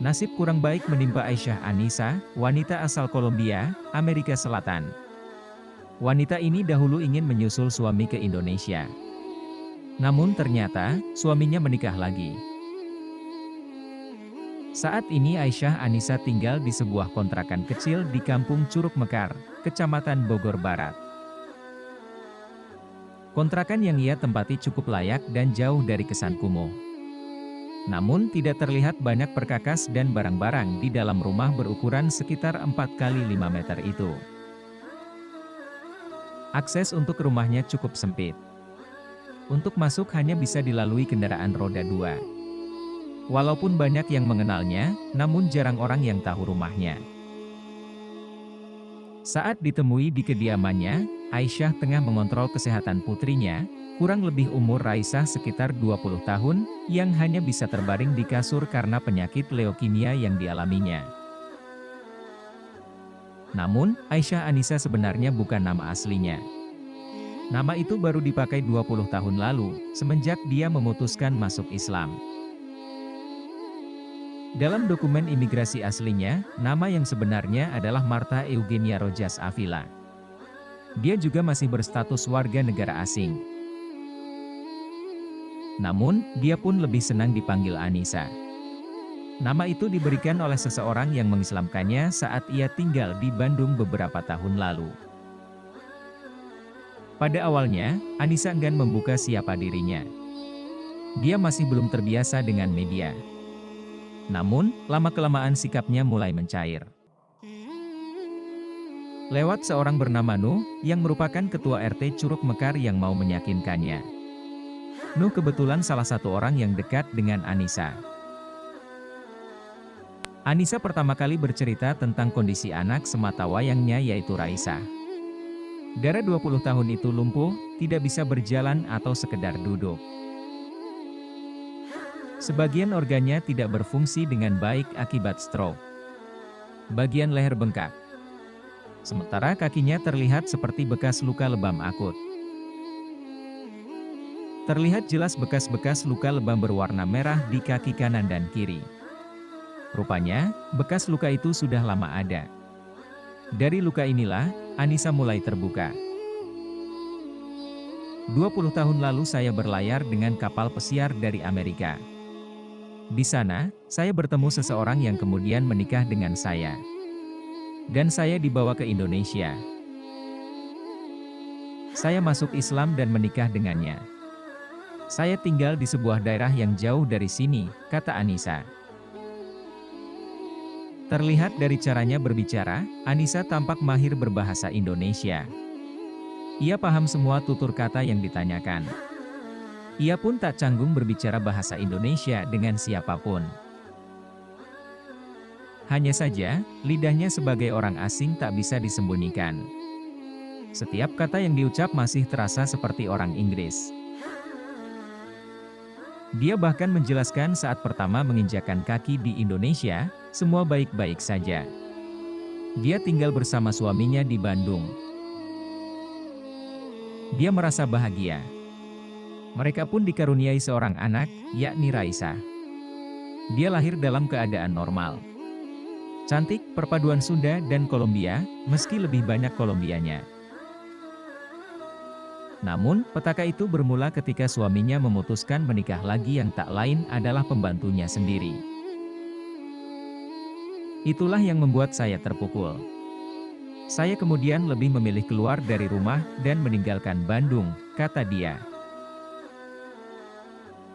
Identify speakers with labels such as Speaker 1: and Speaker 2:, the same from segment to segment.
Speaker 1: Nasib kurang baik menimpa Aisyah Anisa, wanita asal Kolombia, Amerika Selatan. Wanita ini dahulu ingin menyusul suami ke Indonesia. Namun ternyata, suaminya menikah lagi. Saat ini Aisyah Anisa tinggal di sebuah kontrakan kecil di Kampung Curug Mekar, Kecamatan Bogor Barat. Kontrakan yang ia tempati cukup layak dan jauh dari kesan kumuh. Namun tidak terlihat banyak perkakas dan barang-barang di dalam rumah berukuran sekitar 4 kali 5 meter itu. Akses untuk rumahnya cukup sempit. Untuk masuk hanya bisa dilalui kendaraan roda 2. Walaupun banyak yang mengenalnya, namun jarang orang yang tahu rumahnya. Saat ditemui di kediamannya, Aisyah tengah mengontrol kesehatan putrinya, kurang lebih umur Raisah sekitar 20 tahun, yang hanya bisa terbaring di kasur karena penyakit leukemia yang dialaminya. Namun, Aisyah Anisa sebenarnya bukan nama aslinya. Nama itu baru dipakai 20 tahun lalu, semenjak dia memutuskan masuk Islam. Dalam dokumen imigrasi aslinya, nama yang sebenarnya adalah Martha Eugenia Rojas Avila. Dia juga masih berstatus warga negara asing. Namun, dia pun lebih senang dipanggil Anisa. Nama itu diberikan oleh seseorang yang mengislamkannya saat ia tinggal di Bandung beberapa tahun lalu. Pada awalnya, Anisa enggan membuka siapa dirinya. Dia masih belum terbiasa dengan media. Namun, lama-kelamaan sikapnya mulai mencair. Lewat seorang bernama Nuh, yang merupakan ketua RT Curug Mekar yang mau meyakinkannya. Nuh kebetulan salah satu orang yang dekat dengan Anisa. Anisa pertama kali bercerita tentang kondisi anak sematawayangnya yaitu Raisah. Dara 20 tahun itu lumpuh, tidak bisa berjalan atau sekedar duduk. Sebagian organnya tidak berfungsi dengan baik akibat stroke. Bagian leher bengkak. Sementara kakinya terlihat seperti bekas luka lebam akut. Terlihat jelas bekas-bekas luka lebam berwarna merah di kaki kanan dan kiri. Rupanya, bekas luka itu sudah lama ada. Dari luka inilah, Anisa mulai terbuka. 20 tahun lalu saya berlayar dengan kapal pesiar dari Amerika. Di sana, saya bertemu seseorang yang kemudian menikah dengan saya. Dan saya dibawa ke Indonesia. Saya masuk Islam dan menikah dengannya. Saya tinggal di sebuah daerah yang jauh dari sini, kata Anisa. Terlihat dari caranya berbicara, Anisa tampak mahir berbahasa Indonesia. Ia paham semua tutur kata yang ditanyakan. Ia pun tak canggung berbicara bahasa Indonesia dengan siapapun. Hanya saja, lidahnya sebagai orang asing tak bisa disembunyikan. Setiap kata yang diucap masih terasa seperti orang Inggris. Dia bahkan menjelaskan saat pertama menginjakkan kaki di Indonesia, semua baik-baik saja. Dia tinggal bersama suaminya di Bandung. Dia merasa bahagia. Mereka pun dikaruniai seorang anak, yakni Raisah. Dia lahir dalam keadaan normal. Cantik, perpaduan Sunda dan Kolombia, meski lebih banyak Kolombianya. Namun, petaka itu bermula ketika suaminya memutuskan menikah lagi yang tak lain adalah pembantunya sendiri. Itulah yang membuat saya terpukul. Saya kemudian lebih memilih keluar dari rumah dan meninggalkan Bandung, kata dia.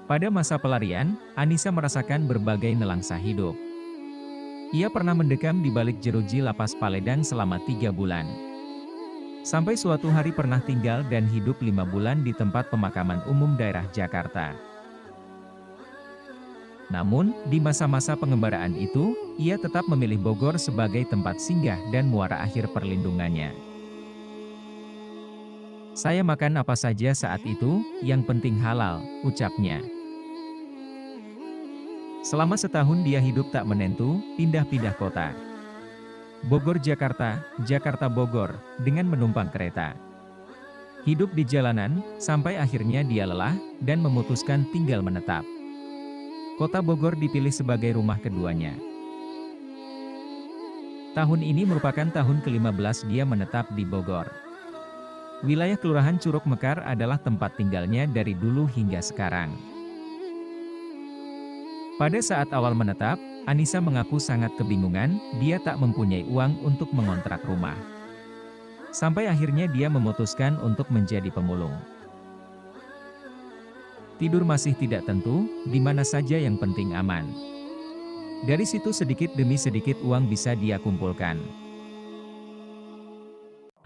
Speaker 1: Pada masa pelarian, Anisa merasakan berbagai nelangsa hidup. Ia pernah mendekam di balik jeruji lapas Paledang selama 3 bulan. Sampai suatu hari pernah tinggal dan hidup 5 bulan di tempat pemakaman umum daerah Jakarta. Namun, di masa-masa pengembaraan itu, ia tetap memilih Bogor sebagai tempat singgah dan muara akhir perlindungannya. Saya makan apa saja saat itu, yang penting halal, ucapnya. Selama setahun dia hidup tak menentu, pindah-pindah kota. Bogor-Jakarta, Jakarta-Bogor, dengan menumpang kereta. Hidup di jalanan, sampai akhirnya dia lelah, dan memutuskan tinggal menetap. Kota Bogor dipilih sebagai rumah keduanya. Tahun ini merupakan tahun ke-15 dia menetap di Bogor. Wilayah Kelurahan Curug Mekar adalah tempat tinggalnya dari dulu hingga sekarang. Pada saat awal menetap, Anissa mengaku sangat kebingungan, dia tak mempunyai uang untuk mengontrak rumah. Sampai akhirnya dia memutuskan untuk menjadi pemulung. Tidur masih tidak tentu, di mana saja yang penting aman. Dari situ sedikit demi sedikit uang bisa dia kumpulkan.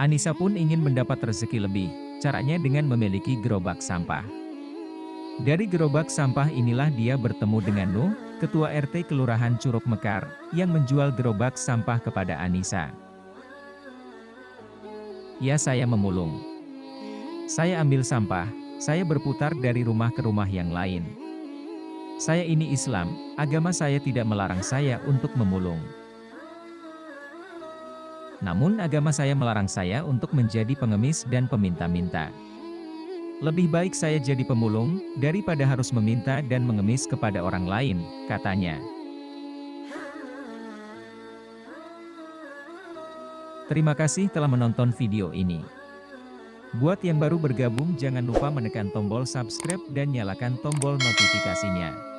Speaker 1: Anissa pun ingin mendapat rezeki lebih, caranya dengan memiliki gerobak sampah. Dari gerobak sampah inilah dia bertemu dengan Nuh, Ketua RT Kelurahan Curug Mekar, yang menjual gerobak sampah kepada Anissa. Ya, saya memulung. Saya ambil sampah, saya berputar dari rumah ke rumah yang lain. Saya ini Islam, agama saya tidak melarang saya untuk memulung. Namun agama saya melarang saya untuk menjadi pengemis dan peminta-minta. Lebih baik saya jadi pemulung, daripada harus meminta dan mengemis kepada orang lain, katanya. Terima kasih telah menonton video ini. Buat yang baru bergabung jangan lupa menekan tombol subscribe dan nyalakan tombol notifikasinya.